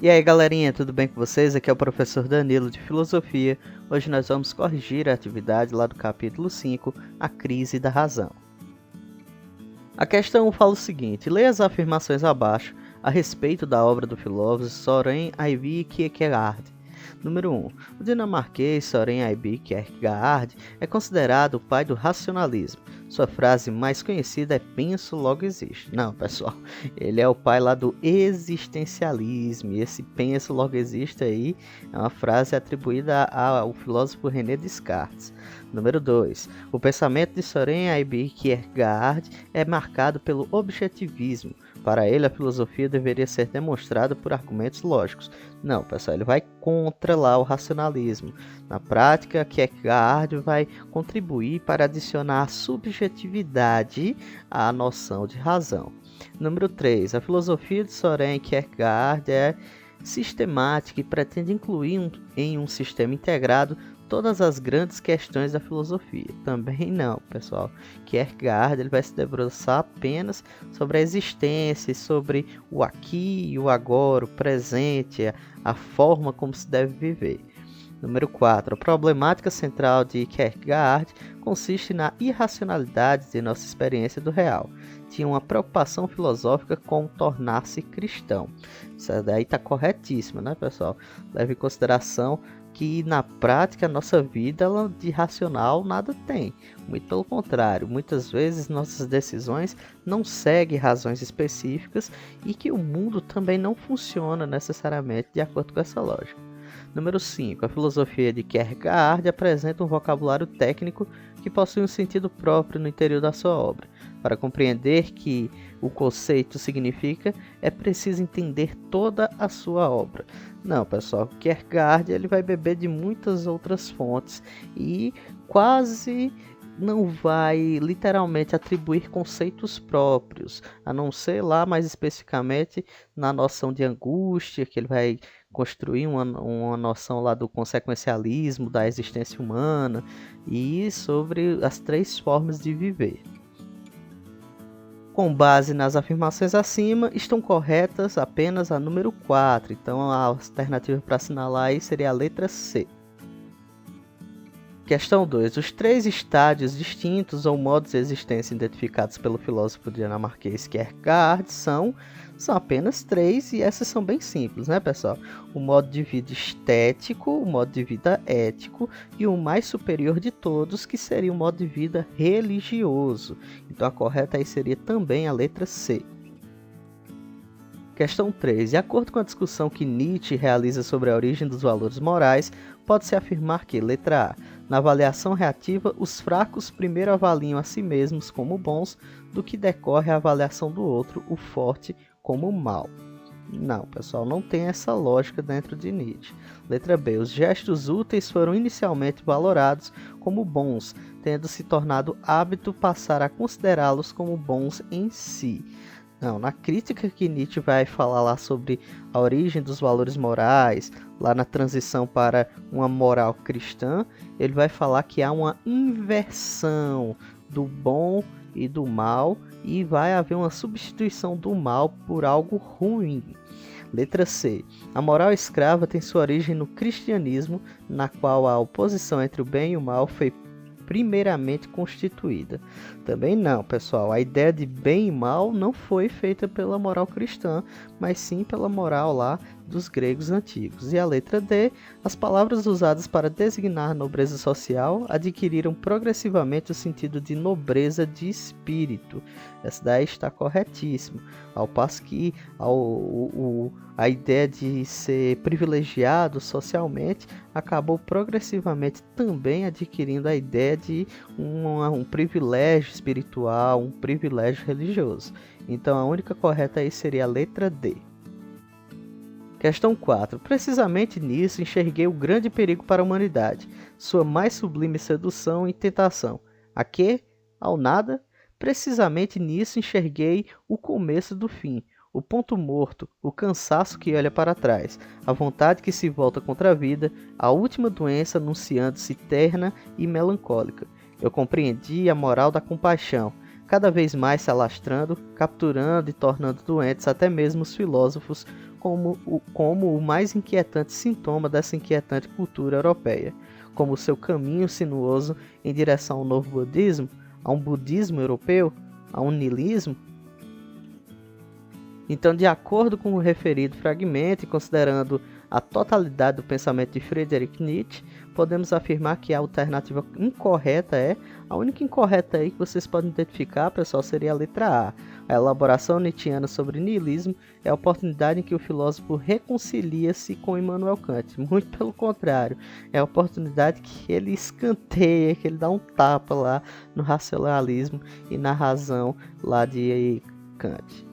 E aí galerinha, tudo bem com vocês? Aqui é o professor Danilo de Filosofia. Hoje nós vamos corrigir a atividade lá do capítulo 5, A Crise da Razão. A questão fala o seguinte: leia as afirmações abaixo a respeito da obra do filósofo Søren Eivind Kierkegaard. Número 1. O dinamarquês Søren Eivind Kierkegaard é considerado o pai do racionalismo. Sua frase mais conhecida é penso, logo existe. Não, pessoal, ele é o pai lá do existencialismo. E esse penso, logo existe aí é uma frase atribuída ao filósofo René Descartes. Número 2. O pensamento de Søren Eivind Kierkegaard é marcado pelo objetivismo. Para ele, a filosofia deveria ser demonstrada por argumentos lógicos. Não, pessoal, ele vai contra lá o racionalismo. Na prática, Kierkegaard vai contribuir para adicionar subjetividade à noção de razão. Número 3. A filosofia de Søren Kierkegaard é sistemática e pretende incluir em um sistema integrado todas as grandes questões da filosofia. Também não, pessoal. Kierkegaard ele vai se debruçar apenas sobre a existência, sobre o aqui e o agora, o presente, a forma como se deve viver. Número 4. A problemática central de Kierkegaard consiste na irracionalidade de nossa experiência do real. Tinha uma preocupação filosófica com tornar-se cristão. Isso daí está corretíssimo, né, pessoal? Leve em consideração que na prática a nossa vida de racional nada tem. Muito pelo contrário, muitas vezes nossas decisões não seguem razões específicas e que o mundo também não funciona necessariamente de acordo com essa lógica. Número 5. A filosofia de Kierkegaard apresenta um vocabulário técnico que possui um sentido próprio no interior da sua obra. Para compreender que o conceito significa, é preciso entender toda a sua obra. Não, pessoal, Kierkegaard ele vai beber de muitas outras fontes e quase não vai literalmente atribuir conceitos próprios, a não ser lá mais especificamente na noção de angústia, que ele vai construir uma noção lá do consequencialismo, da existência humana e sobre as 3 formas de viver. Com base nas afirmações acima, estão corretas apenas a número 4, então a alternativa para assinalar aí seria a letra C. Questão 2. Os 3 estádios distintos ou modos de existência identificados pelo filósofo dinamarquês Kierkegaard são apenas 3 e essas são bem simples, né, pessoal? O modo de vida estético, o modo de vida ético e o mais superior de todos, que seria o modo de vida religioso. Então a correta aí seria também a letra C. Questão 3. De acordo com a discussão que Nietzsche realiza sobre a origem dos valores morais, pode-se afirmar que, letra A, na avaliação reativa, os fracos primeiro avaliam a si mesmos como bons, do que decorre a avaliação do outro, o forte, como mal. Não, pessoal, não tem essa lógica dentro de Nietzsche. Letra B. Os gestos úteis foram inicialmente valorados como bons, tendo se tornado hábito passar a considerá-los como bons em si. Não, na crítica que Nietzsche vai falar lá sobre a origem dos valores morais, lá na transição para uma moral cristã, ele vai falar que há uma inversão do bom e do mal e vai haver uma substituição do mal por algo ruim. Letra C. A moral escrava tem sua origem no cristianismo, na qual a oposição entre o bem e o mal foi primeiramente constituída. Também não, pessoal, a ideia de bem e mal não foi feita pela moral cristã, mas sim pela moral lá dos gregos antigos. E a letra D, as palavras usadas para designar nobreza social adquiriram progressivamente o sentido de nobreza de espírito. Essa daí está corretíssimo, ao passo que a ideia de ser privilegiado socialmente acabou progressivamente também adquirindo a ideia de um privilégio espiritual, um privilégio religioso. Então a única correta aí seria a letra D. Questão 4. Precisamente nisso enxerguei o grande perigo para a humanidade, sua mais sublime sedução e tentação. A quê? Ao nada? Precisamente nisso enxerguei o começo do fim, o ponto morto, o cansaço que olha para trás, a vontade que se volta contra a vida, a última doença anunciando-se terna e melancólica. Eu compreendi a moral da compaixão, cada vez mais se alastrando, capturando e tornando doentes até mesmo os filósofos como o mais inquietante sintoma dessa inquietante cultura europeia, como seu caminho sinuoso em direção ao novo budismo, a um budismo europeu, a um niilismo. Então, de acordo com o referido fragmento e considerando a totalidade do pensamento de Friedrich Nietzsche, podemos afirmar que a alternativa incorreta a única incorreta aí que vocês podem identificar, pessoal, seria a letra A. A elaboração nietzschiana sobre niilismo é a oportunidade em que o filósofo reconcilia-se com Immanuel Kant. Muito pelo contrário, é a oportunidade que ele escanteia, que ele dá um tapa lá no racionalismo e na razão lá de Kant.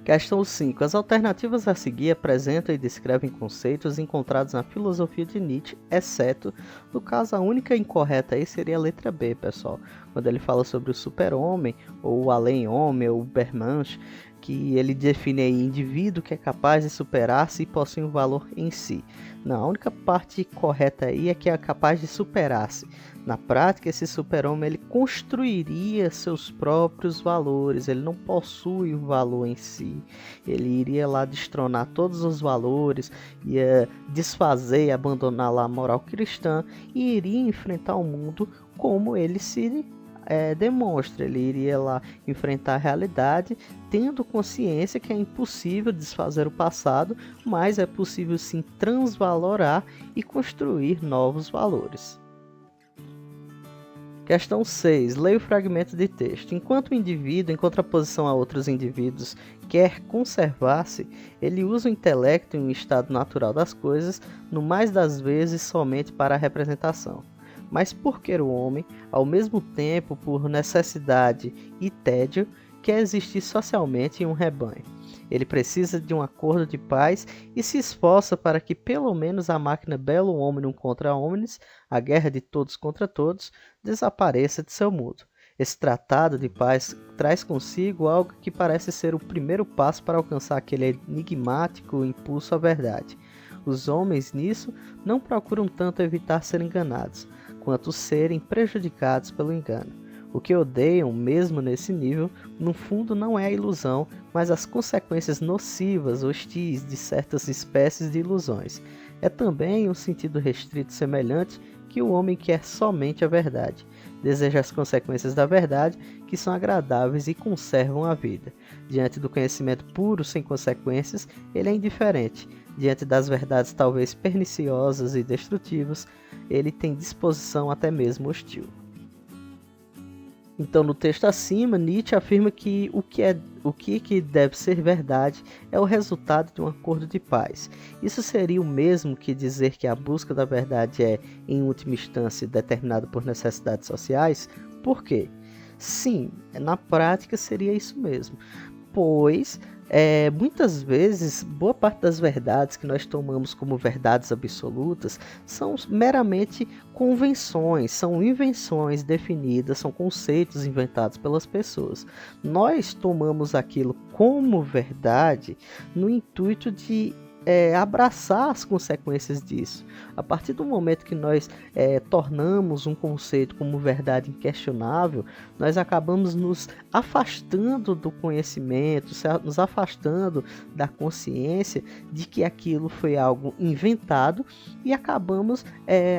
Questão 5. As alternativas a seguir apresentam e descrevem conceitos encontrados na filosofia de Nietzsche, exceto, no caso, a única incorreta aí seria a letra B, pessoal. Quando ele fala sobre o super-homem, ou o além-homem, ou o Übermensch, que ele define aí indivíduo que é capaz de superar-se e possui um valor em si. Não, a única parte correta aí é que é capaz de superar-se. Na prática, esse super-homem ele construiria seus próprios valores, ele não possui o valor em si. Ele iria lá destronar todos os valores, ia desfazer e abandonar lá a moral cristã e iria enfrentar o mundo como ele se demonstra. Ele iria lá enfrentar a realidade, tendo consciência que é impossível desfazer o passado, mas é possível sim transvalorar e construir novos valores. Questão 6. Leia o fragmento de texto. Enquanto o indivíduo, em contraposição a outros indivíduos, quer conservar-se, ele usa o intelecto em um estado natural das coisas, no mais das vezes somente para a representação. Mas por que o homem, ao mesmo tempo por necessidade e tédio, quer existir socialmente em um rebanho? Ele precisa de um acordo de paz e se esforça para que pelo menos a máquina bellum hominum contra omnes, a guerra de todos contra todos, desapareça de seu mundo. Esse tratado de paz traz consigo algo que parece ser o primeiro passo para alcançar aquele enigmático impulso à verdade. Os homens nisso não procuram tanto evitar ser enganados, quanto serem prejudicados pelo engano. O que odeiam, mesmo nesse nível, no fundo não é a ilusão, mas as consequências nocivas, hostis de certas espécies de ilusões. É também um sentido restrito semelhante que o homem quer somente a verdade. Deseja as consequências da verdade, que são agradáveis e conservam a vida. Diante do conhecimento puro sem consequências, ele é indiferente. Diante das verdades talvez perniciosas e destrutivas, ele tem disposição até mesmo hostil. Então, no texto acima, Nietzsche afirma que o que deve ser verdade é o resultado de um acordo de paz. Isso seria o mesmo que dizer que a busca da verdade é, em última instância, determinada por necessidades sociais? Por quê? Sim, na prática seria isso mesmo, pois muitas vezes, boa parte das verdades que nós tomamos como verdades absolutas são meramente convenções, são invenções definidas, são conceitos inventados pelas pessoas. Nós tomamos aquilo como verdade no intuito de abraçar as consequências disso. A partir do momento que nós tornamos um conceito como verdade inquestionável, nós acabamos nos afastando do conhecimento, nos afastando da consciência de que aquilo foi algo inventado e acabamos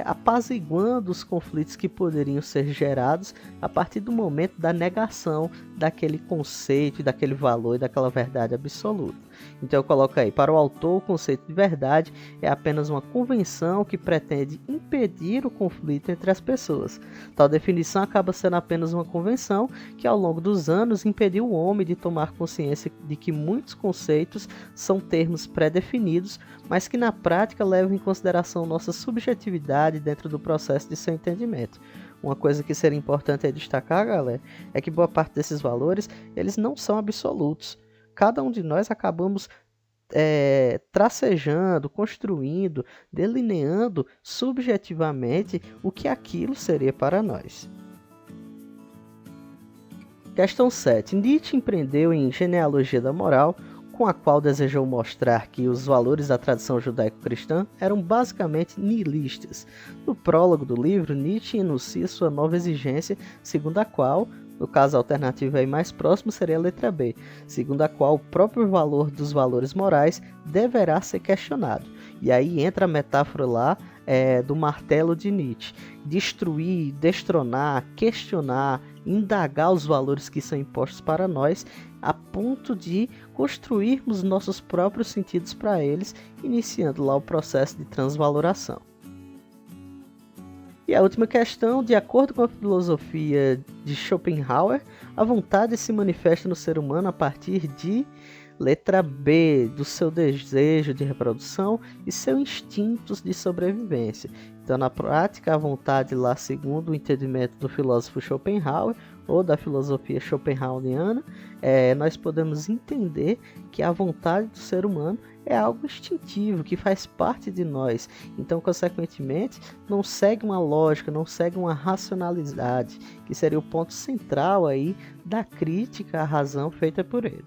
apaziguando os conflitos que poderiam ser gerados a partir do momento da negação daquele conceito, daquele valor e daquela verdade absoluta. Então eu coloco aí, para o autor, o conceito de verdade é apenas uma convenção que pretende impedir o conflito entre as pessoas. Tal definição acaba sendo apenas uma convenção que ao longo dos anos impediu o homem de tomar consciência de que muitos conceitos são termos pré-definidos, mas que na prática levam em consideração nossa subjetividade dentro do processo de seu entendimento. Uma coisa que seria importante destacar, galera, é que boa parte desses valores, eles não são absolutos. Cada um de nós acabamos tracejando, construindo, delineando subjetivamente o que aquilo seria para nós. Questão 7. Nietzsche empreendeu em Genealogia da Moral, com a qual desejou mostrar que os valores da tradição judaico-cristã eram basicamente nihilistas. No prólogo do livro, Nietzsche enuncia sua nova exigência, segundo a qual No caso, a alternativa aí mais próxima seria a letra B, segundo a qual o próprio valor dos valores morais deverá ser questionado. E aí entra a metáfora lá do martelo de Nietzsche: destruir, destronar, questionar, indagar os valores que são impostos para nós, a ponto de construirmos nossos próprios sentidos para eles, iniciando lá o processo de transvaloração. E a última questão: de acordo com a filosofia de Schopenhauer, a vontade se manifesta no ser humano a partir de letra B, do seu desejo de reprodução e seus instintos de sobrevivência. Então, na prática, a vontade lá, segundo o entendimento do filósofo Schopenhauer, ou da filosofia schopenhaueriana, nós podemos entender que a vontade do ser humano é algo instintivo, que faz parte de nós. Então, consequentemente, não segue uma lógica, não segue uma racionalidade, que seria o ponto central aí da crítica à razão feita por ele.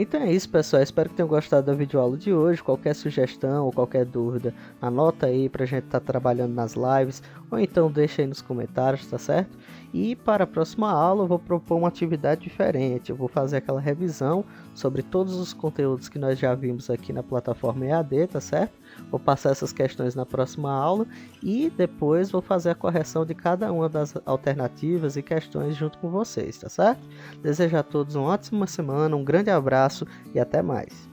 Então é isso, pessoal, espero que tenham gostado da videoaula de hoje. Qualquer sugestão ou qualquer dúvida, anota aí pra gente estar trabalhando nas lives, ou então deixa aí nos comentários, tá certo? E para a próxima aula eu vou propor uma atividade diferente. Eu vou fazer aquela revisão sobre todos os conteúdos que nós já vimos aqui na plataforma EAD, tá certo? Vou passar essas questões na próxima aula e depois vou fazer a correção de cada uma das alternativas e questões junto com vocês, tá certo? Desejo a todos uma ótima semana, um grande abraço e até mais.